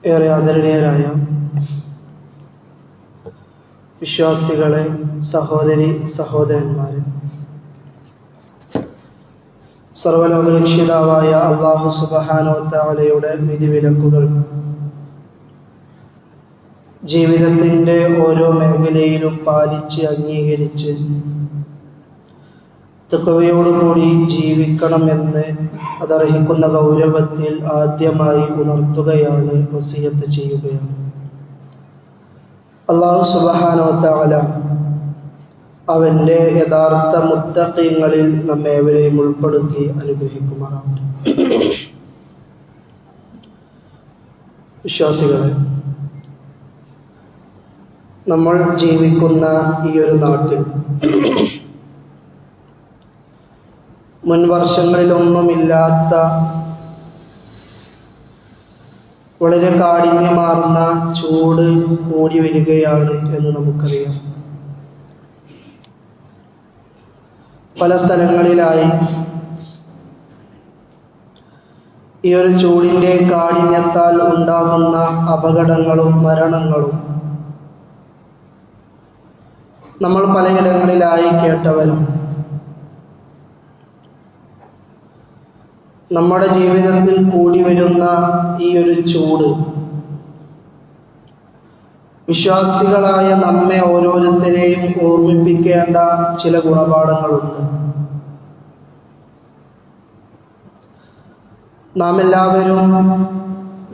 ഏറെ ആദരണീയരായ വിശ്വാസികളെ, സഹോദരി സഹോദരന്മാരെ, സർവ്വലോകരക്ഷിതാവായ അല്ലാഹു സുബ്ഹാനഹു വ തആലയുടെ വിധിവിലക്കുകൾ ജീവിതത്തിൻ്റെ ഓരോ മേഖലയിലും പാലിച്ച് അംഗീകരിച്ച് തഖ്വയോടുകൂടി ജീവിക്കണമെന്ന് അതർഹിക്കുന്ന ഗൗരവത്തിൽ ആദ്യമായി ഉണർത്തുകയാണ്, വസിയത്ത് ചെയ്യുകയാണ്. അല്ലാഹു സുബ്ഹാനഹു വ തആല അവൻ്റെ യഥാർത്ഥ മുത്തഖീങ്ങളിൽ നമ്മേവരെയും ഉൾപ്പെടുത്തി അനുഗ്രഹിക്കുമാറാവട്ടെ. വിശ്വാസികളെ, നമ്മൾ ജീവിക്കുന്ന ഈ ഒരു നാട്ടിൽ മുൻ വർഷങ്ങളിലൊന്നുമില്ലാത്ത വളരെ കാഠിന്യമാർന്ന ചൂട് കൂടി വരികയാണ് എന്ന് നമുക്കറിയാം. പല സ്ഥലങ്ങളിലായി ഈ ഒരു ചൂടിൻ്റെ കാഠിന്യത്താൽ ഉണ്ടാകുന്ന അപകടങ്ങളും മരണങ്ങളും നമ്മൾ പലയിടങ്ങളിലായി കേട്ടവരും നമ്മുടെ ജീവിതത്തിൽ കൂടി വരുന്ന ഈ ഒരു ചൂട് വിശ്വാസികളായ നമ്മെ ഓരോരുത്തരെയും ഓർമ്മിപ്പിക്കേണ്ട ചില ഗുണപാഠങ്ങളുണ്ട്. നാം എല്ലാവരും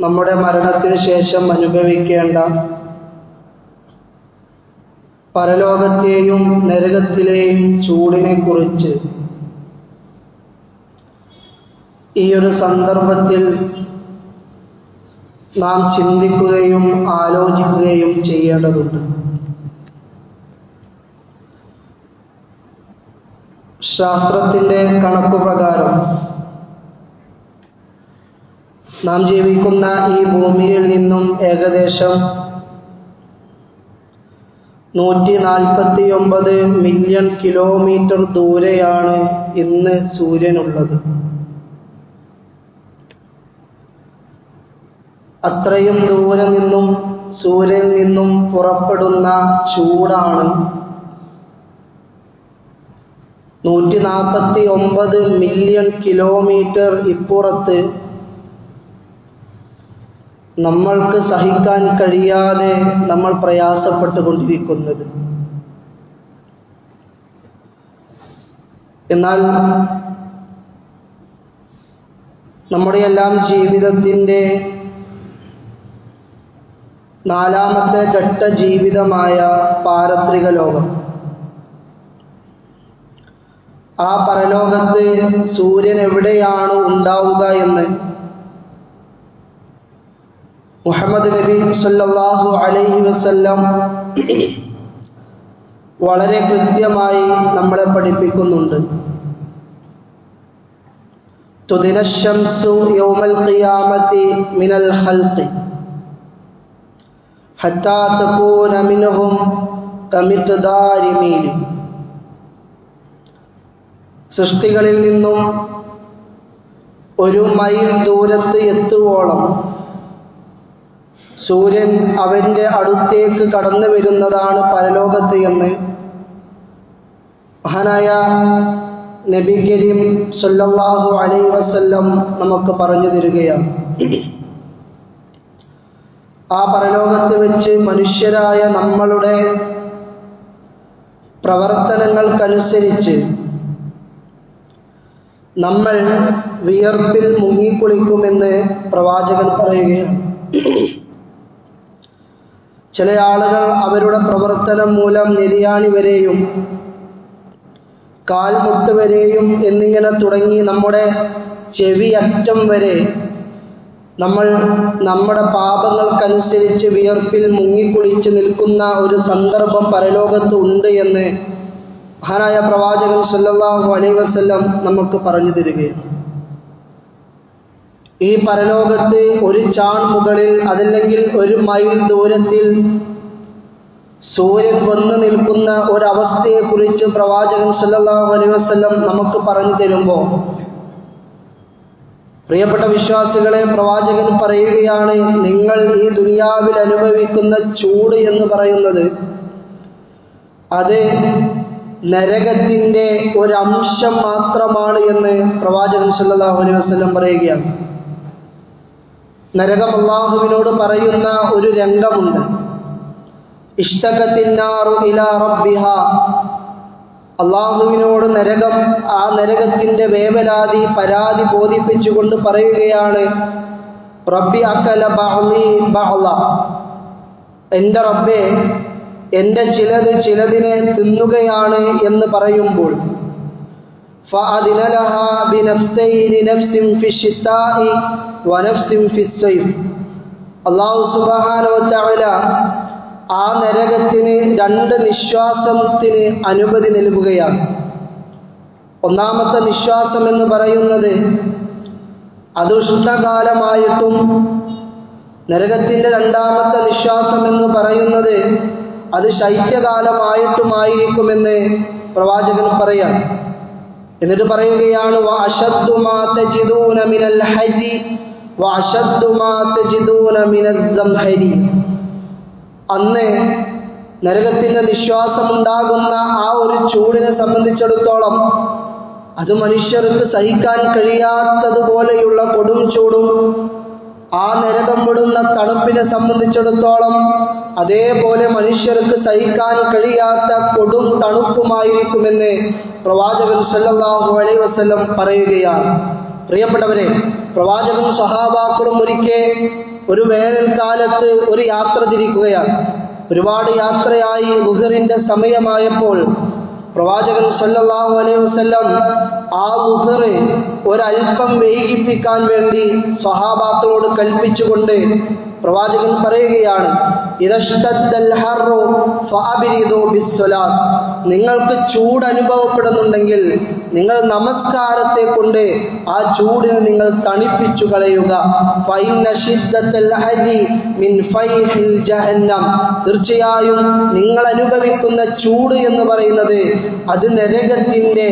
നമ്മുടെ മരണത്തിന് ശേഷം അനുഭവിക്കേണ്ട പരലോകത്തെയും നരകത്തിലെയും ചൂടിനെ കുറിച്ച് ഈ ഒരു സന്ദർഭത്തിൽ നാം ചിന്തിക്കുകയും ആലോചിക്കുകയും ചെയ്യേണ്ടതുണ്ട്. ശാസ്ത്രത്തിൻ്റെ കണക്കുപ്രകാരം നാം ജീവിക്കുന്ന ഈ ഭൂമിയിൽ നിന്നും ഏകദേശം 149 മില്യൺ കിലോമീറ്റർ ദൂരെയാണ് ഇന്ന് സൂര്യനുള്ളത്. അത്രയും ദൂരെ നിന്നും സൂര്യനിൽ നിന്നും പുറപ്പെടുന്ന ചൂടാണ് 149 മില്യൺ കിലോമീറ്റർ ഇപ്പുറത്ത് നമ്മൾക്ക് സഹിക്കാൻ കഴിയാതെ നമ്മൾ പ്രയാസപ്പെട്ടുകൊണ്ടിരിക്കുന്നത്. എന്നാൽ നമ്മുടെ എല്ലാം ജീവിതത്തിൻ്റെ നാലാമത്തെ ഘട്ട ജീവിതമായ പാരത്രിക ലോകം, ആ പരലോകത്ത് സൂര്യൻ എവിടെയാണ് ഉണ്ടാവുക എന്ന് മുഹമ്മദ് നബി സല്ലല്ലാഹു അലൈഹി വസല്ലം വളരെ കൃത്യമായി നമ്മളെ പഠിപ്പിക്കുന്നുണ്ട്. തുദിന ശംസു യൗമൽ ഖിയാമത്തി മിനൽ ഖൽഖി ഹത്താ തകൂന മിൻഹും കമിഖ്ദാരി മീൽ. സൃഷ്ടികളിൽ നിന്നും ഒരു മൈൽ ദൂരത്ത് എത്തുവോളം സൂര്യൻ അവൻ്റെ അടുത്തേക്ക് കടന്നു വരുന്നതാണ് പരലോകത്ത് എന്ന് മഹാനായ നബി കരീം സല്ലല്ലാഹു അലൈഹി വസല്ലം നമുക്ക് പറഞ്ഞു തരികയാണ്. ആ പരലോകത്ത് വെച്ച് മനുഷ്യരായ നമ്മളുടെ പ്രവർത്തനങ്ങൾക്കനുസരിച്ച് നമ്മൾ വിയർപ്പിൽ മുങ്ങിക്കുളിക്കുമെന്ന് പ്രവാചകൻ പറയുകയാണ്. ചില ആളുകൾ അവരുടെ പ്രവർത്തനം മൂലം നെരിയാണി വരെയും കാൽമുട്ട് വരെയും എന്നിങ്ങനെ തുടങ്ങി നമ്മുടെ ചെവിയറ്റം വരെ നമ്മൾ നമ്മുടെ പാപങ്ങൾക്കനുസരിച്ച് വിയർപ്പിൽ മുങ്ങിക്കുളിച്ച് നിൽക്കുന്ന ഒരു സന്ദർഭം പരലോകത്ത് ഉണ്ട് എന്ന് മഹാനായ പ്രവാചകൻ സല്ലല്ലാഹു അലൈഹി വസല്ലം നമുക്ക് പറഞ്ഞു തരികയാണ്. ഈ പരലോകത്ത് ഒരു ചാൺ മുകളിൽ അതല്ലെങ്കിൽ ഒരു മൈൽ ദൂരത്തിൽ സൂര്യൻ വന്നു നിൽക്കുന്ന ഒരവസ്ഥയെക്കുറിച്ച് പ്രവാചകൻ സല്ലല്ലാഹു അലൈഹി വസല്ലം നമുക്ക് പറഞ്ഞു തരുമ്പോൾ പ്രിയപ്പെട്ട വിശ്വാസികളെ, പ്രവാചകൻ പറയുകയാണ്, നിങ്ങൾ ഈ ദുനിയാവിൽ അനുഭവിക്കുന്ന ചൂട് എന്ന് പറയുന്നത് അത് നരകത്തിൻ്റെ ഒരംശം മാത്രമാണ് എന്ന് പ്രവാചകൻ സല്ലല്ലാഹു അലൈഹി വസല്ലം പറയുകയാണ്. നരകം അല്ലാഹുവിനോട് പറയുന്ന ഒരു രംഗമുണ്ട്. ഇഷ്തഖത്തിന്നാറു ഇലാ റബ്ബിഹാ. അല്ലാഹുവിനോട് നരകം ആ നരകത്തിൻ്റെ വേവലാതി പരാതി ബോധിപ്പിച്ചുകൊണ്ട് പറയുകയാണ്, റബ്ബി അക്കല ബഅളി ബഅള. എൻ്റെ റബ്ബേ, എൻ്റെ ചിലത് ചിലതിനെ തിന്നുകയാണ് എന്ന് പറയുമ്പോൾ ഫഅദിന ലഹാ ബിനഫ്സൈനി നഫ്സിൻ ഫിശ്ശിത്താഇ വനഫ്സിൻ ഫിസ്സൈഫ്. അല്ലാഹു സുബ്ഹാനഹു വ തആല ആ നരകത്തിന് രണ്ട് നിശ്വാസത്തിന് അനുമതി നൽകുകയാണ്. ഒന്നാമത്തെ നിശ്വാസം എന്ന് പറയുന്നത് അത് ഉഷ്ണകാലമായിട്ടും നരകത്തിൻ്റെ രണ്ടാമത്തെ നിശ്വാസം എന്ന് പറയുന്നത് അത് ശൈത്യകാലമായിട്ടുമായിരിക്കുമെന്ന് പ്രവാചകൻ പറയാം. എന്നിട്ട് പറയുകയാണ്, വഅശദ്ദു മാ തജിദൂന മിനൽ ഹരി വഅശദ്ദു മാ തജിദൂന മിനൽ സംഹരി. അന്ന് നരകത്തിൻ്റെ നിശ്വാസമുണ്ടാകുന്ന ആ ഒരു ചൂടിനെ സംബന്ധിച്ചിടത്തോളം അത് മനുഷ്യർക്ക് സഹിക്കാൻ കഴിയാത്തതുപോലെയുള്ള കൊടും ചൂടും ആ നരകം വിടുന്ന തണുപ്പിനെ സംബന്ധിച്ചിടത്തോളം അതേപോലെ മനുഷ്യർക്ക് സഹിക്കാൻ കഴിയാത്ത കൊടും തണുപ്പുമായിരിക്കുമെന്ന് പ്രവാചകൻ സല്ലല്ലാഹു അലൈഹി വസല്ലം പറയുകയാണ്. പ്രിയപ്പെട്ടവരെ, പ്രവാചകനും സഹാബാക്കളും ഒരിക്കൽ ഒരു വേനൽക്കാലത്ത് ഒരു യാത്ര തിരിക്കുകയാണ്. ഒരുപാട് യാത്രയായി ളുഹറിന്റെ സമയമായപ്പോൾ പ്രവാചകൻ സല്ലല്ലാഹു അലൈഹി വസല്ലം ആ ളുഹർ ഒരൽപ്പം വൈകിപ്പിക്കാൻ വേണ്ടി സ്വഹാബാക്കളോട് കൽപ്പിച്ചുകൊണ്ട് പ്രവാചകൻ പറയുകയാണ്, ഇദഷ്തദ്ദൽ ഹർറു ഫഅബ്രിദു ബിസ്സലാത്ത്. നിങ്ങൾക്ക് ചൂട് അനുഭവപ്പെടുന്നുണ്ടെങ്കിൽ നിങ്ങൾ നമസ്കാരത്തെ കൊണ്ട് ആ ചൂടിനെ നിങ്ങൾ തണുപ്പിച്ചു കളയുക. ഫഇന്ന ശിദ്ദത്തൽ ഹരി മിൻ ഫൈഹിൽ ജഹന്നം. തീർച്ചയായും നിങ്ങൾ അനുഭവിക്കുന്ന ചൂട് എന്ന് പറയുന്നത് അത് നരകത്തിൻ്റെ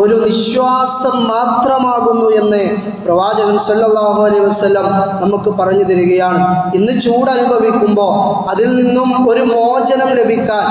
ഒരു നിശ്വാസം മാത്രമാകുന്നു എന്ന് പ്രവാചകൻ സല്ലല്ലാഹു അലൈഹി വസല്ലം നമുക്ക് പറഞ്ഞു തരികയാണ്. ഇന്ന് ചൂട് അനുഭവിക്കുമ്പോൾ അതിൽ നിന്നും ഒരു മോചനം ലഭിക്കാൻ,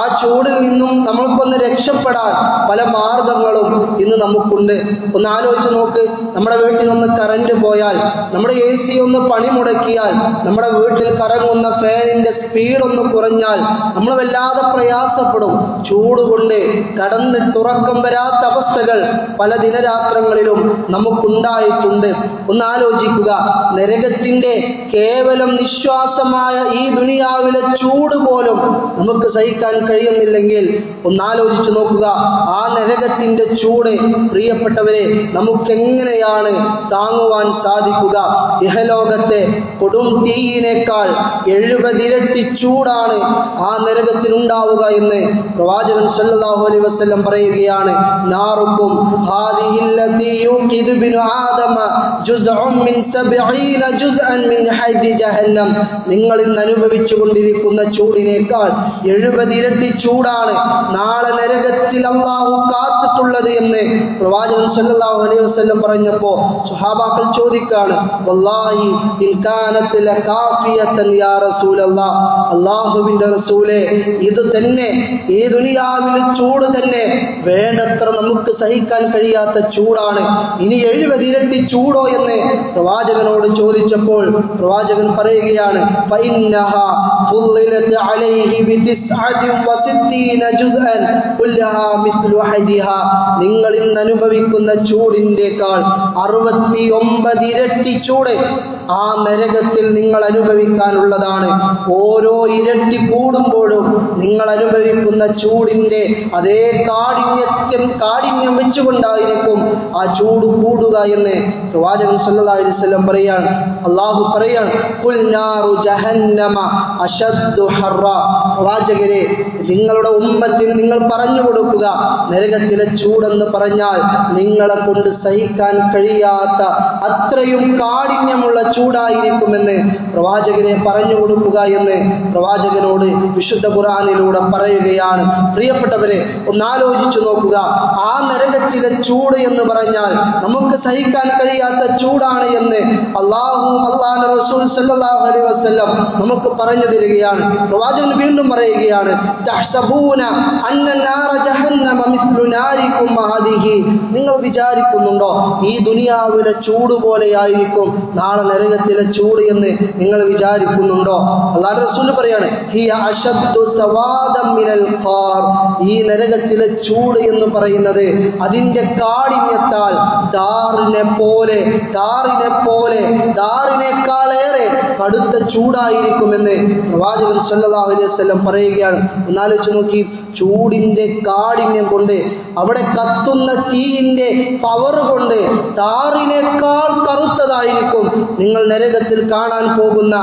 ആ ചൂടിൽ നിന്നും നമ്മൾക്കൊന്ന് രക്ഷപ്പെടാൻ പല മാർഗങ്ങളും ഇന്ന് നമുക്കുണ്ട്. ഒന്ന് ആലോചിച്ച് നോക്ക്, നമ്മുടെ വീട്ടിൽ ഒന്ന് കറണ്ട് പോയാൽ, നമ്മുടെ AC ഒന്ന് പണി മുടക്കിയാൽ, നമ്മുടെ വീട്ടിൽ കറങ്ങുന്ന ഫാനിന്റെ സ്പീഡ് ഒന്ന് കുറഞ്ഞാൽ നമ്മൾ വല്ലാതെ പ്രയാസപ്പെടും. ചൂട് കൊണ്ട് കടന്നിട്ടുറക്കം വരാത്ത അവസ്ഥകൾ പല ദിനരാത്രങ്ങളിലും നമുക്കുണ്ടായിട്ടുണ്ട്. ഒന്ന് ആലോചിക്കുക, നരകത്തിൻ്റെ കേവലം നിശ്വാസമായ ഈ ദുനിയാവിലെ ചൂട് പോലും നമുക്ക് സഹിക്കാൻ കഴിയുന്നില്ലെങ്കിൽ ഒന്നാലോചിച്ചു നോക്കുക, ആ നരകത്തിൻ്റെ ചൂട് പ്രിയപ്പെട്ടവരെ നമുക്കെങ്ങനെയാണ് താങ്ങുവാൻ സാധിക്കുക? ഇഹലോകത്തെ കൊടും തീയിനേക്കാൾ 70 ഇരട്ടി ചൂടാണ് ആ നരകത്തിനുണ്ടാവുക എന്ന് പ്രവാചകൻ സല്ലല്ലാഹു അലൈഹി വസല്ലം പറയുകയാണ്. നാറുക്കും ഹാദിഹില്ലതി യൂഖിദു ബിനു ആദമ ജുസ്ഉം മിൻ 70 ജുസ്അൻ മിൻ ഹൈദി ജഹന്നം. നിങ്ങൾ ഇന്ന് അനുഭവിച്ചു കൊണ്ടിരിക്കുന്ന ചൂടിനേക്കാൾ 70 ഇരട്ടി ചൂടാണ് നാളെ നരകത്തിൽ അല്ലാഹു കാത്തിട്ടുള്ളത് എന്ന് പ്രവാചകൻ സല്ലല്ലാഹു അലൈഹി വസല്ലം പറഞ്ഞപ്പോൾ സ്വഹാബാക്കൾ ചോദിക്കാണ്, വല്ലാഹി ഇൻ കാനത് ലകാഫിയതൻ യാ റസൂലല്ലാഹ്. അല്ലാഹുവിൻ്റെ റസൂലേ, ഇത് തന്നെ ഈ ദുനിയാവിൽ ചൂട് തന്നെ വേണ്ടത്ര നമുക്ക് സഹിക്കാൻ കഴിയാത്ത ചൂടാണ്, ഇനി 70 ഇരട്ടി ചൂടോ എന്ന് പ്രവാചകനോട് ചോദിച്ചപ്പോൾ പ്രവാചകൻ പറയുകയാണ്, ഫഇന്നഹാ ഫുളിലത് അലൈഹി ബി69 ജുസ്അൻ കുല്ലഹാ മിസ്ലു ഹദിഹാ. നിങ്ങൾ ഇന്ന് അനുഭവിക്കുന്ന ചൂടിൻ്റെക്കാൾ 69 ഇരട്ടി ചൂട് ആ നരകത്തിൽ നിങ്ങൾ അനുഭവിക്കാനുള്ളതാണ്. ഓരോ ഇരട്ടി കൂടുമ്പോഴും നിങ്ങൾ അനുഭവിക്കുന്ന ചൂടിൻ്റെ അതേ കാഠിന്യം വെച്ചുകൊണ്ടായിരിക്കും ആ ചൂട് കൂടുക എന്ന് പ്രവാചകൻ സല്ലല്ലാഹു അലൈഹി വസല്ലം പറയാണ്. അല്ലാഹു പറയാണ്, ഖുൽ നാറു ജഹന്നമ അശദ്ദു ഹർറ. പ്രവാചകരെ, നിങ്ങളുടെ ഉമ്മത്തിന് നിങ്ങൾ പറഞ്ഞു കൊടുക്കുക, നരകത്തിലെ ചൂടെന്ന് പറഞ്ഞാൽ നിങ്ങളെ കൊണ്ട് സഹിക്കാൻ കഴിയാത്ത അത്രയും കാഠിന്യമുള്ള ചൂടായിരിക്കുമെന്ന് പ്രവാചകനെ പറഞ്ഞു കൊടുക്കുക എന്ന് പ്രവാചകനോട് വിശുദ്ധ ഖുർആനിലൂടെ പറയുകയാണ്. പ്രിയപ്പെട്ടവരെ, ഒന്നാലോചിച്ചു നോക്കുക. ആ നരകത്തിലെ ചൂട് എന്ന് പറഞ്ഞാൽ നമുക്ക് സഹിക്കാൻ കഴിയാത്ത ചൂടാണ് എന്ന് അല്ലാഹുവിന്റെ റസൂൽ സല്ലല്ലാഹു അലൈഹി വസല്ലം നമുക്ക് പറഞ്ഞു തരികയാണ്. പ്രവാചകൻ വീണ്ടും പറയുകയാണ്, തഹ്സബൂന അന്ന നാര ജഹന്നമ മിസ്ലു നാരികും ഹാദിഹി. നിങ്ങൾ വിചാരിക്കുന്നുണ്ടോ ഈ ദുനിയാവിലെ ചൂട് പോലെയായിരിക്കും നാളെ നരകത്തിലെ ചൂട് എന്ന് നിങ്ങൾ വിചാരിക്കുന്നുണ്ടോ? അല്ലാഹുവിന്റെ റസൂൽ പറയാണ്, ഹിയ അശദ്ദു സവാദം മിനൽ ഖാർ. ഈ നരകത്തിലെ ചൂട് എന്ന് പറയുന്നത് അതിന്റെ കാഠിന്യത്താൽ ദാറിനേക്കാളേറെ കടുത്ത ചൂടായിരിക്കുമെന്ന് പ്രവാചകൻ സല്ലല്ലാഹു അലൈഹി വസല്ലം പറയുകയാണ്. ഒന്നാലോചിച്ച് നോക്കി, ചൂടിന്റെ കാഠിന്യം കൊണ്ട്, അവിടെ കത്തുന്ന തീയിന്റെ പവർ കൊണ്ട് ദാറിനേക്കാൾ കറുത്തതായിരിക്കും നിങ്ങൾ നരകത്തിൽ കാണാൻ പോകുന്ന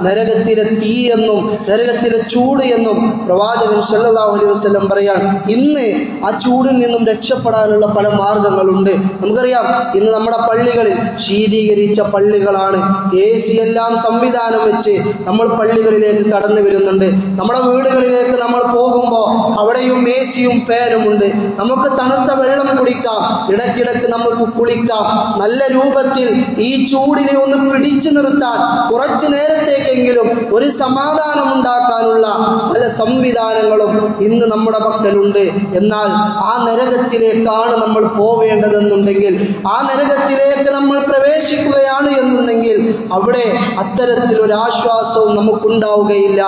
നരകത്തിലെ തീ എന്നും നരകത്തിലെ ചൂട് എന്നും പ്രവാചകൻ സല്ലല്ലാഹു അലൈഹി വസല്ലം പറയാൻ. ഇന്ന് ആ ചൂടിൽ നിന്നും രക്ഷപ്പെടാനുള്ള പല മാർഗങ്ങളുണ്ട്. നമുക്കറിയാം, ഇന്ന് നമ്മുടെ പള്ളികളിൽ ശീതീകരിച്ച പള്ളികളാണ്. AC എല്ലാം സംവിധാനം വെച്ച് നമ്മൾ പള്ളികളിലേക്ക് കടന്നു വരുന്നുണ്ട്. നമ്മുടെ വീടുകളിലേക്ക് നമ്മൾ പോകുമ്പോൾ അവിടെയും AC-യും ഫാനും ഉണ്ട്. നമുക്ക് തണുത്ത വെള്ളം കുടിക്കാം, ഇടയ്ക്കിടയ്ക്ക് നമുക്ക് കുളിക്കാം. നല്ല രൂപത്തിൽ ഈ ചൂടിനെ ഒന്ന് പിടിച്ചു നിർത്താൻ കുറച്ചു നേരത്തേക്കെങ്കിലും ഒരു സമാധാനം ഉണ്ടാക്കാനുള്ള പല സംവിധാനങ്ങളും ഇന്ന് നമ്മുടെ പക്കലുണ്ട്. എന്നാൽ ആ നരകത്തിലേക്കാണ് നമ്മൾ പോവേണ്ടതെന്നുണ്ടെങ്കിൽ, ആ നരകത്തിലേക്ക് നമ്മൾ പ്രവേശിക്കുകയാണ് എന്നുണ്ടെങ്കിൽ അവിടെ അത്തരത്തിലൊരു ആശ്വാസവും നമുക്കുണ്ടാവുകയില്ല.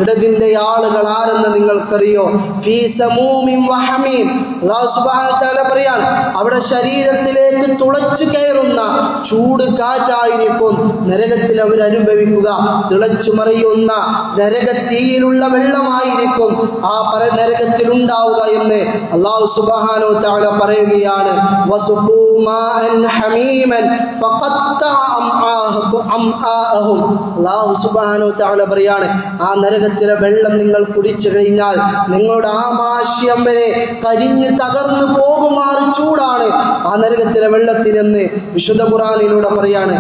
ഇടതിന്റെ ആളുകൾ ആരെന്ന് നിങ്ങൾക്കറിയോ? ഫീ സമൂമിൻ വഹമീം. അല്ലാഹു സുബ്ഹാനഹു വ തആല പറയാണ്, അവിടെ ശരീരത്തിലേക്ക് തുളച്ചു കയറുന്ന ചൂട് കാറ്റായിരിക്കും നരകത്തിൽ അവർ അനുഭവിക്കുക. തിളച്ചു മറിയുന്ന നരകത്തീയിലുള്ള വെള്ളമായിരിക്കും ആ നരകത്തിൽ ഉണ്ടാവുക എന്ന് അല്ലാഹു സുബ്ഹാനഹു വ തആല പറയുകയാണ്. വസുഖൂ മാഅൻ ഹമീമൻ ഫഖത്തഅ അംആഅഹും. അല്ലാഹു സുബ്ഹാനഹു വ തആല പറയാണ്, ആ നരകത്തിലെ വെള്ളം നിങ്ങൾ കുടിച്ചു കഴിഞ്ഞാൽ നിങ്ങളുടെ ആമാശയം വരെ കരിഞ്ഞ് തകർന്നു പോകുമാറ് ചൂടാണ് ആ നരകത്തിലെ വെള്ളത്തിനെന്ന് വിശുദ്ധ ഖുർആനിലൂടെ പറയാണ്.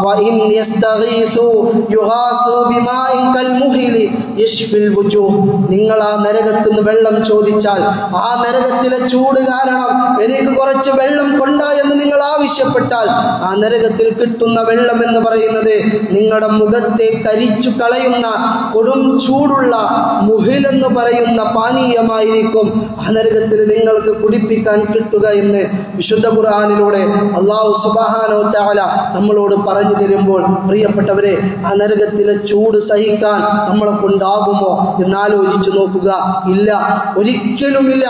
വഇൻ യസ്തഗീസു യുഗാസു ബിമാഇൻ കൽമുഹിലി യശ്ഫിൽ വുജൂഹ്. നിങ്ങൾ ആ നരകത്തിൽ നിന്ന് വെള്ളം ചോദിച്ചാൽ, ആ നരകത്തിലെ ചൂട് കാരണം എനിക്ക് കുറച്ച് വെള്ളം കൊണ്ടാ എന്ന് നിങ്ങൾ ആവശ്യപ്പെട്ടാൽ, ആ നരകത്തിൽ കിട്ടുന്ന വെള്ളം എന്ന് പറയുന്നത് നിങ്ങളുടെ മുഖത്തെ കരിച്ചു കളയുന്ന കൊടും ചൂടുള്ള മുഹിലെന്ന് പറയുന്ന പാനീയമായിരിക്കും ആ നരകത്തിൽ നിങ്ങൾക്ക് കുടിപ്പിക്കാൻ കിട്ടുക എന്ന് വിശുദ്ധ ഖുർആനിലൂടെ അല്ലാഹു സുബ്ഹാനഹു വ തആല നമ്മളോട് പറഞ്ഞു തരുമ്പോൾ, പ്രിയപ്പെട്ടവരെ, ആ നരകത്തിലെ ചൂട് സഹിക്കാൻ നമ്മളെ കൊണ്ടാകുമോ എന്നാലോചിച്ചു നോക്കുക. ഇല്ല, ഒരിക്കലുമില്ല.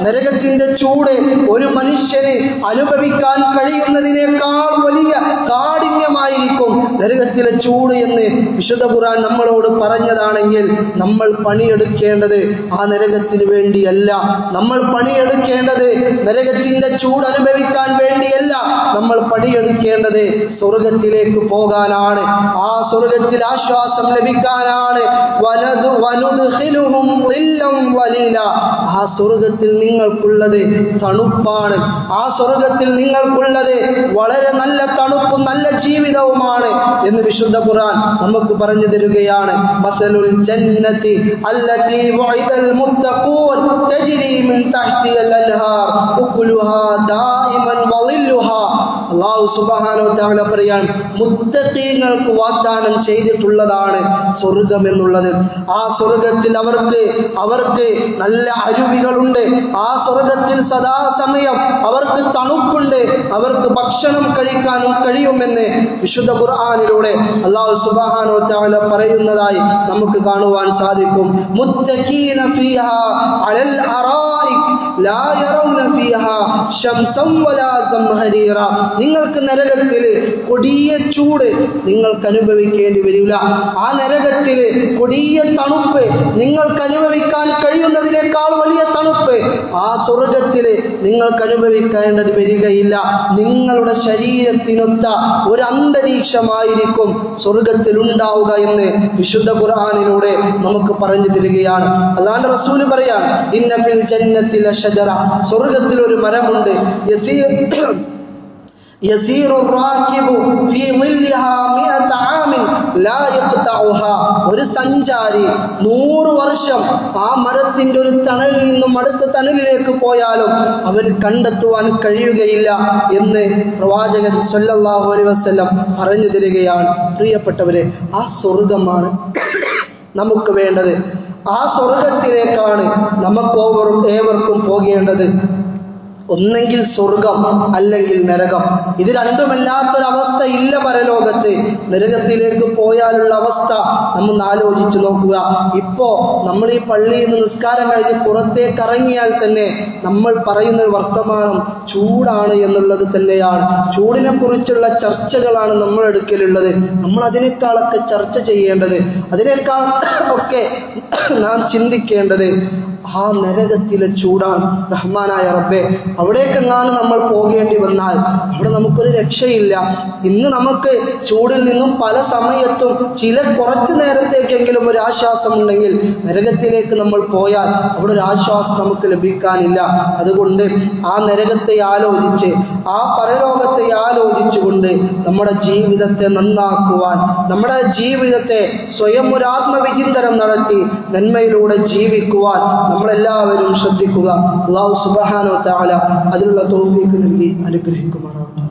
നരകത്തിന്റെ ചൂട് ഒരു മനുഷ്യന് അനുഭവിക്കാൻ കഴിയുന്നതിനേക്കാൾ വലിയ കാഠിന്യമായിരിക്കും നരകത്തിലെ ചൂട് എന്ന് വിശുദ്ധ ഖുർആൻ നമ്മളോട് പറഞ്ഞതാണെങ്കിൽ, നമ്മൾ പണിയെടുക്കേണ്ടത് ആ നരകത്തിന് വേണ്ടിയല്ല. നമ്മൾ പണിയെടുക്കേണ്ടത് നരകത്തിന്റെ ചൂട് അനുഭവിക്കാൻ വേണ്ടിയല്ല. നമ്മൾ പണിയെടുക്കേണ്ടത് സ്വർഗത്തിലേക്ക് പോകാനാണ്, ആ സ്വർഗത്തിൽ ആശ്വാസം ലഭിക്കാനാണ്. ആ സ്വർഗത്തിൽ നിങ്ങൾക്കുള്ളത് തണുപ്പാണ്. ആ സ്വർഗത്തിൽ നിങ്ങൾക്കുള്ളത് വളരെ നല്ല തണുപ്പും നല്ല ജീവിതവുമാണ് എന്ന് വിശുദ്ധ ഖുർആൻ നമുക്ക് പറഞ്ഞു തരികയാണ്. മസലുൽ ജന്നതി അല്ലതി വഇദൽ മുത്തഖൂൻ തജ്രി മിൻ തഹ്തിഹൽ അൻഹാർ ഉഖ്ലുഹാ ദായിമൻ വളില്ലുഹാ. അല്ലാഹു സുബ്ഹാനഹു വ തആല പറയാണ്, മുത്തഖീങ്ങൾക്ക് വാഗ്ദാനം ചെയ്തിട്ടുള്ളതാണ് സ്വർഗം എന്നുള്ളത്. ആ സ്വർഗത്തിൽ അവർക്ക് നല്ല അരുവികളുണ്ട്. ആ സ്വർഗത്തിൽ സദാസമയം അവർക്ക് തണുപ്പുണ്ട്. അവർക്ക് ഭക്ഷണം കഴിക്കാനും കഴിയുമെന്ന് വിശുദ്ധ ഖുർആനിലൂടെ അല്ലാഹു സുബ്ഹാനഹു വ തആല പറയുന്നതായി നമുക്ക് കാണുവാൻ സാധിക്കും. മുത്തഖീന ഫീഹാ അലൽ അറായിക് ലാ യറൗന ഫീഹാ ശംസൻ വലാ സംഹരീറ. നിങ്ങൾക്ക് നരകത്തിൽ കൊടിയ ചൂട് നിങ്ങൾക്ക് അനുഭവിക്കേണ്ടി വരില്ല. ആ നരകത്തിൽ കൊടിയ തണുപ്പ് നിങ്ങൾക്ക് അനുഭവിക്കാൻ കഴിയുന്നതിനേക്കാൾ വലിയ തണുപ്പ് ആ സ്വർഗത്തിൽ നിങ്ങൾക്ക് അനുഭവിക്കേണ്ടത് വരികയില്ല. നിങ്ങളുടെ ശരീരത്തിനൊത്ത ഒരു അന്തരീക്ഷമായിരിക്കും സ്വർഗത്തിൽ ഉണ്ടാവുക എന്ന് വിശുദ്ധ ഖുർആനിലൂടെ നമുക്ക് പറഞ്ഞു തരികയാണ്. അല്ലാണ്ട് റസൂല് പറയാൻ, ഇന്ന ഫിൽ ജന്നത്തി ലശജറ, സ്വർഗത്തിൽ ഒരു മരമുണ്ട്, യസീറു റാകിബു ഫീ ളില്ലിഹാ മിഅത ആമിൻ ലാ യഖ്തഉഹാ, ഒരു സഞ്ചാരി 100 വർഷം ആ മരത്തിന്റെ ഒരു തണലിൽ നിന്നും അടുത്ത തണലിലേക്ക് പോയാലും അവൻ കണ്ടെത്തുവാൻ കഴിയുകയില്ല എന്ന് പ്രവാചകൻ സല്ലല്ലാഹു അലൈഹി വസല്ലം പറഞ്ഞു തരികയാണ്. പ്രിയപ്പെട്ടവരെ, ആ സ്വർഗമാണ് നമുക്ക് വേണ്ടത്. ആ സ്വർഗത്തിലേക്കാണ് നമുക്ക് ഏവർക്കും പോകേണ്ടത്. ഒന്നെങ്കിൽ സ്വർഗം അല്ലെങ്കിൽ നരകം. ഇത് രണ്ടുമല്ലാത്തൊരവസ്ഥ ഇല്ല പരലോകത്ത്. നരകത്തിലേക്ക് പോയാലുള്ള അവസ്ഥ നമ്മൾ ആലോചിച്ച് നോക്കുക. ഇപ്പോ നമ്മൾ ഈ പള്ളിയിൽ നിന്ന് നിസ്കാരം കഴിഞ്ഞ് പുറത്തേക്ക് ഇറങ്ങിയാൽ തന്നെ നമ്മൾ പറയുന്ന വർത്തമാനം ചൂടാണ് എന്നുള്ളത് തന്നെയാണ്. ചൂടിനെ കുറിച്ചുള്ള ചർച്ചകളാണ് നമ്മുടെ അടുക്കലുള്ളത്. നമ്മൾ അതിനേക്കാളൊക്കെ ചർച്ച ചെയ്യേണ്ടത്, അതിനേക്കാൾ ഒക്കെ നാം ചിന്തിക്കേണ്ടത് ആ നരകത്തിലെ ചൂടാണ്. റഹ്മാനായ റബ്ബേ, അവിടേക്കെങ്ങാനും നമ്മൾ പോകേണ്ടി വന്നാൽ അവിടെ നമുക്കൊരു രക്ഷയില്ല. ഇന്ന് നമുക്ക് ചൂടിൽ നിന്നും പല സമയത്തും കുറച്ചു നേരത്തേക്കെങ്കിലും ഒരു ആശ്വാസമുണ്ടെങ്കിൽ നരകത്തിലേക്ക് നമ്മൾ പോയാൽ അവിടെ ഒരു ആശ്വാസം നമുക്ക് ലഭിക്കാനില്ല. അതുകൊണ്ട് ആ നരകത്തെ ആലോചിച്ച്, ആ പരലോകത്തെ ആലോചിച്ചുകൊണ്ട് നമ്മുടെ ജീവിതത്തെ നന്നാക്കുവാൻ, നമ്മുടെ ജീവിതത്തെ സ്വയം ഒരു ആത്മവിചിന്തനം നടത്തി നന്മയിലൂടെ ജീവിക്കുവാൻ നമ്മളെല്ലാവരും ശ്രദ്ധിക്കുക. അല്ലാഹു സുബ്ഹാനഹു വ തആല അതിനുള്ള തൗഫീഖ് നൽകി അനുഗ്രഹിക്കുമാറാവട്ടെ.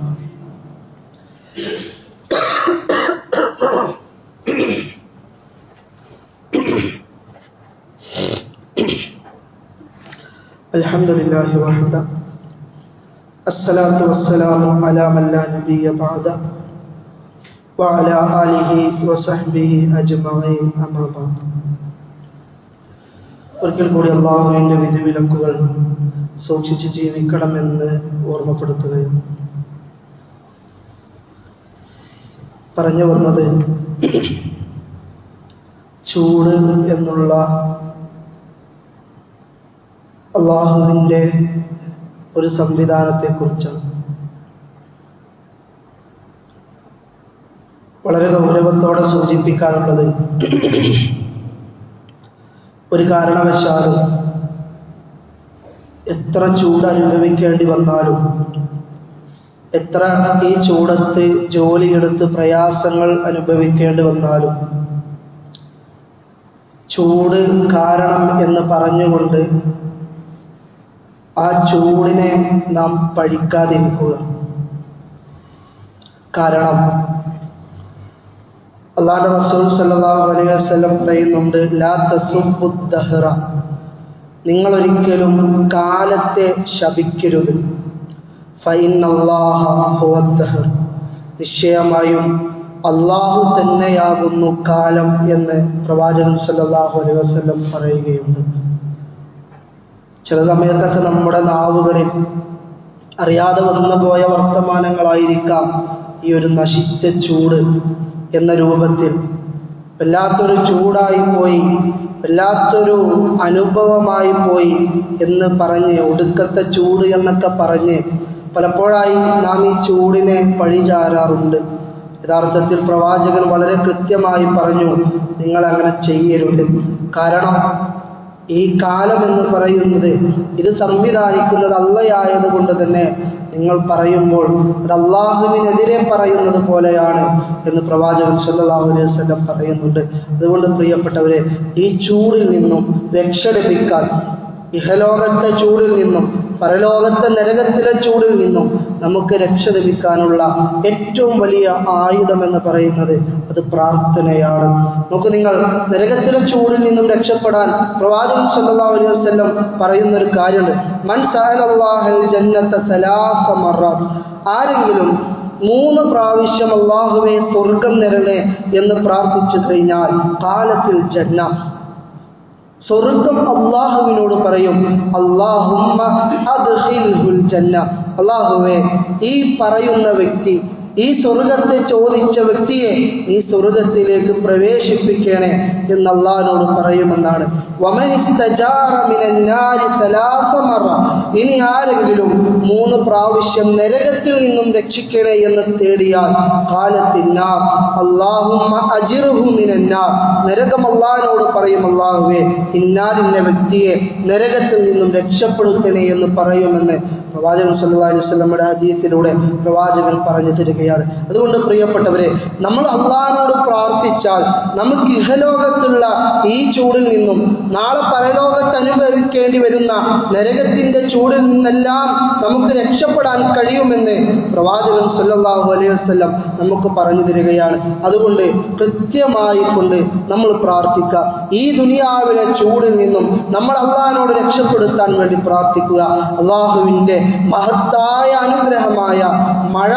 അൽഹംദുലില്ലാഹി വഹദ അസ്സലാത്തു വസ്സലാമു അലാ മൻ ലാ നബിയ്യ ബഅദ വഅലാ ആലിഹി വസഹ്ബിഹി അജ്മഈൻ, അമ്മാ ബഅദ്. ഒരിക്കൽ കൂടി അല്ലാഹുവിന്റെ വിധിവിലക്കുകൾ സൂക്ഷിച്ച് ജീവിക്കണമെന്ന് ഓർമ്മപ്പെടുത്തുകയാണ്. പറഞ്ഞു വന്നത് ചൂട് എന്നുള്ള അല്ലാഹുവിന്റെ ഒരു സംവിധാനത്തെക്കുറിച്ചാണ്. വളരെ ഗൗരവത്തോടെ സൂചിപ്പിക്കാനുള്ളത്, ഒരു കാരണവശാലും എത്ര ചൂട് അനുഭവിക്കേണ്ടി വന്നാലും, എത്ര ഈ ചൂടത്ത് ജോലിയെടുത്ത് പ്രയാസങ്ങൾ അനുഭവിക്കേണ്ടി വന്നാലും, ചൂട് കാരണം എന്ന് പറഞ്ഞുകൊണ്ട് ആ ചൂടിനെ നാം പഴിക്കാതിരിക്കുക. കാരണം അല്ലാഹുവിന്റെ റസൂൽ സല്ലല്ലാഹു അലൈഹി വസല്ലം പറയുന്നുണ്ട്, ലാ തസുബ്ബുദ് ദഹ്റ, നിങ്ങൾ ഒരിക്കലും കാലത്തെ ശപിക്കരുത്. ഫഇന്നല്ലാഹ ഹുവദ് ദഹ്ർ, നിശ്ചയമായും അല്ലാഹു തന്നെയാകുന്നു കാലം എന്ന് പ്രവാചകൻ സല്ലല്ലാഹു അലൈഹി വസല്ലം പറയുകയുണ്ട്. ചില സമയത്തൊക്കെ നമ്മുടെ നാവുകളിൽ അറിയാതെ വന്നുപോയ വർത്തമാനങ്ങളായിരിക്കാം ഈ ഒരു നശിച്ച ചൂട് എന്ന രൂപത്തിൽ. വല്ലാത്തൊരു ചൂടായി പോയി, വല്ലാത്തൊരു അനുഭവമായി പോയി എന്ന് പറഞ്ഞ്, ഒടുക്കത്തെ ചൂട് എന്നൊക്കെ പറഞ്ഞ് പലപ്പോഴായി നാം ഈ ചൂടിനെ പഴിചാരാറുണ്ട്. യഥാർത്ഥത്തിൽ പ്രവാചകൻ വളരെ കൃത്യമായി പറഞ്ഞു, നിങ്ങൾ അങ്ങനെ ചെയ്യരുത്. കാരണം ഈ കാലം എന്ന് പറയുന്നത്, ഇത് സംവിധാനിക്കുന്നത് അള്ളയായത് കൊണ്ട് തന്നെ നിങ്ങൾ പറയുമ്പോൾ അത് അള്ളാഹുവിനെതിരെ പറയുന്നത് പോലെയാണ് എന്ന് പ്രവാചകൻ സല്ലല്ലാഹു അലൈഹി വസല്ലം പറയുന്നുണ്ട്. അതുകൊണ്ട് പ്രിയപ്പെട്ടവരെ, ഈ ചൂടിൽ നിന്നും രക്ഷ ലഭിക്കാൻ, ഇഹലോകത്തെ ചൂടിൽ നിന്നും പരലോകത്തെ നരകത്തിലെ ചൂടിൽ നിന്നും നമുക്ക് രക്ഷ ലഭിക്കാനുള്ള ഏറ്റവും വലിയ ആയുധം എന്ന് പറയുന്നത് അത് പ്രാർത്ഥനയാണ്. നോക്കൂ, നിങ്ങൾ നരകത്തിലെ ചൂടിൽ നിന്നും രക്ഷപ്പെടാൻ പ്രവാചകൻ സല്ലല്ലാഹു അലൈഹി വസല്ലം പറയുന്ന ഒരു കാര്യമുണ്ട്. മൻ സഅലല്ലാഹൽ ജന്നത സലാസ മറത്ത്, ആരെങ്കിലും 3 പ്രാവശ്യം അല്ലാഹുവേ സ്വർഗം തരണേ എന്ന് പ്രാർത്ഥിച്ചു കഴിഞ്ഞാൽ കാലത്തിൽ ജന്ന, സ്വർഗം അല്ലാഹുവിനോട് പറയും, അല്ലാഹുമ്മ അദ്ഖിൽഹുൽ ജന്ന, അല്ലാഹുവേ ഈ പറയുന്ന വ്യക്തി ഈ സ്വർഗത്തെ ചോദിച്ച വ്യക്തിയെ നീ സ്വർഗത്തിലേക്ക് പ്രവേശിപ്പിക്കണേ എന്ന് അള്ളാഹിനോട് പറയുമെന്നാണ്. ഇനി ആരെങ്കിലും 3 പ്രാവശ്യം നരകത്തിൽ നിന്നും രക്ഷിക്കണേ എന്ന് തേടിയാൽ ഖാലത്തിന്നാർ അല്ലാഹുമ്മ അജിർഹു മിനന്നാർ, നരകം അള്ളാഹിനോട് പറയും, അല്ലാഹുവേ ഇന്നാലിന്ന വ്യക്തിയെ നരകത്തിൽ നിന്നും രക്ഷപ്പെടുത്തണേ എന്ന് പറയുമെന്ന് പ്രവാചകൻ സല്ലല്ലാഹു അലൈഹി വസല്ലമയുടെ ഹദീസിലൂടെ പ്രവാചകൻ പറഞ്ഞു തരികയാണ്. അതുകൊണ്ട് പ്രിയപ്പെട്ടവരെ, നമ്മൾ അള്ളാഹിനോട് പ്രാർത്ഥിച്ചാൽ നമുക്ക് ഇഹലോകത്തുള്ള ഈ ചൂടിൽ നിന്നും നാളെ പരലോകത്ത് അനുഭവിക്കേണ്ടി വരുന്ന നരകത്തിന്റെ ചൂടിൽ നിന്നെല്ലാം നമുക്ക് രക്ഷപ്പെടാൻ കഴിയുമെന്ന് പ്രവാചകൻ സല്ലല്ലാഹു അലൈഹി വസല്ലം നമുക്ക് പറഞ്ഞു തരികയാണ്. അതുകൊണ്ട് കൃത്യമായി കൊണ്ട് നമ്മൾ പ്രാർത്ഥിക്കുക. ഈ ദുനിയാവിലെ ചൂടിൽ നിന്നും നമ്മൾ അള്ളാഹിനോട് രക്ഷപ്പെടുത്താൻ വേണ്ടി പ്രാർത്ഥിക്കുക. അള്ളാഹുവിൻ്റെ മഹത്തായ അനുഗ്രഹമായ മഴ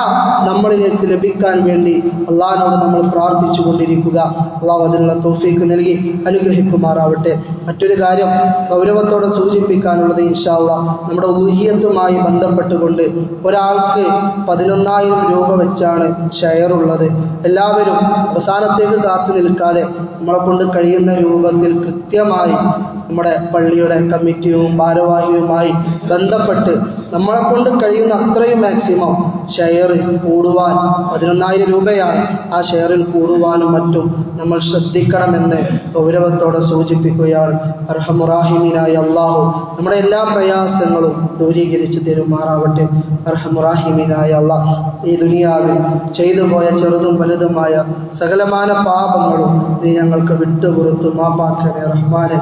നമ്മളിലേക്ക് ലഭിക്കാൻ വേണ്ടി അള്ളാഹിനോട് നമ്മൾ പ്രാർത്ഥിച്ചു കൊണ്ടിരിക്കുക. അള്ളാഹു അതിനുള്ള തൗഫീഖ് നൽകി അനുഗ്രഹിക്കുമാറാവട്ടെ. മറ്റൊരു കാര്യം ഗൗരവത്തോടെ സൂചിപ്പിക്കാനുള്ളത്, ഇൻഷാ അല്ലാഹ് നമ്മുടെ ഉൽഹിയത്തുമായി ബന്ധപ്പെട്ടുകൊണ്ട് ഒരാൾക്ക് 11,000 രൂപ വെച്ചാണ് ഷെയർ ഉള്ളത്. എല്ലാവരും അവസാനത്തേക്ക് കാത്തു നിൽക്കാതെ നമ്മളെ കൊണ്ട് കഴിയുന്ന രൂപത്തിൽ കൃത്യമായി നമ്മുടെ പള്ളിയുടെ കമ്മിറ്റിയും ഭാരവാഹിയുമായി ബന്ധപ്പെട്ട് നമ്മളെ കൊണ്ട് കഴിയുന്ന അത്രയും മാക്സിമം ഷെയർ കൂടുവാൻ, 11,000 രൂപയാണ്, ആ ഷെയറിൽ കൂടുവാനും മറ്റും നമ്മൾ ശ്രദ്ധിക്കണമെന്ന് ഗൗരവത്തോടെ സൂചിപ്പിക്കുകയാണ്. അർഹമുറാഹിമീനായ അല്ലാഹു നമ്മുടെ എല്ലാ പ്രയാസങ്ങളും ദൂരീകരിച്ച് തരുമാറാവട്ടെ. അർഹമുറാഹിമീനായ അല്ലാഹ് ഈ ദുനിയാവിൽ ചെയ്തു പോയ ചെറുതും വലുതുമായ സകലമാന പാപങ്ങളും നീ ഞങ്ങൾക്ക് വിട്ടുപുറത്തു മാപ്പാക്കണേ റഹ്മാനെ.